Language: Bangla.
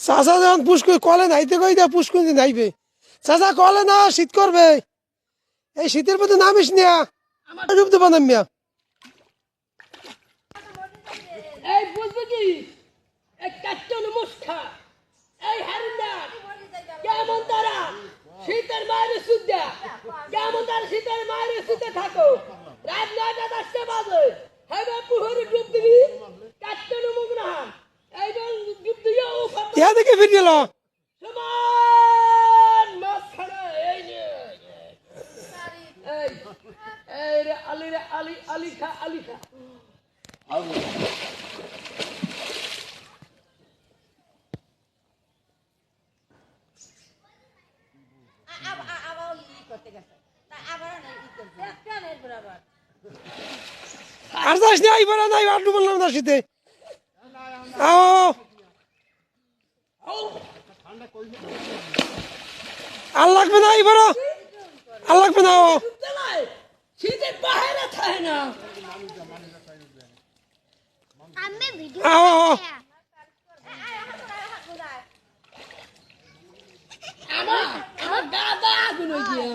চাচা যখন পুষ্কুর কলে নাইতে কই দেয় পুষ্কুনি নাইবে চাচা কলে না শীত করবে এই শীতের মধ্যে নামিস না আমার ডুব দেবো নামিয়া এই বুঝবি কি এই কাট্টন মুষ্ঠা এই হারিন্দার কেমন তারা শীতের মায়ের সুদ্ধা কেমন তারা শীতের মায়ের সুদ্ধে থাকো রাত 9টা 10টা বাজে হেবে পুহরে ডুব দিবি কাট্টন মুখ না এইবার ডুব দিয়ে ও ইয়া দেখে ফিরে গেল সমান মাঝখানে এই যে এই এই রে আলি খা আবার ই করতে গেছে তা আবার ই করছে একটা নেই বরাবর আর যাস না এইবার নাই আর ডুব বললাম না শীতে আও আর লাগবে না এইবার আর লাগবে না শীতের বাইরে থাকে না আমি ভিডিও আও আমার গাদা আগুন হয়ে গিয়া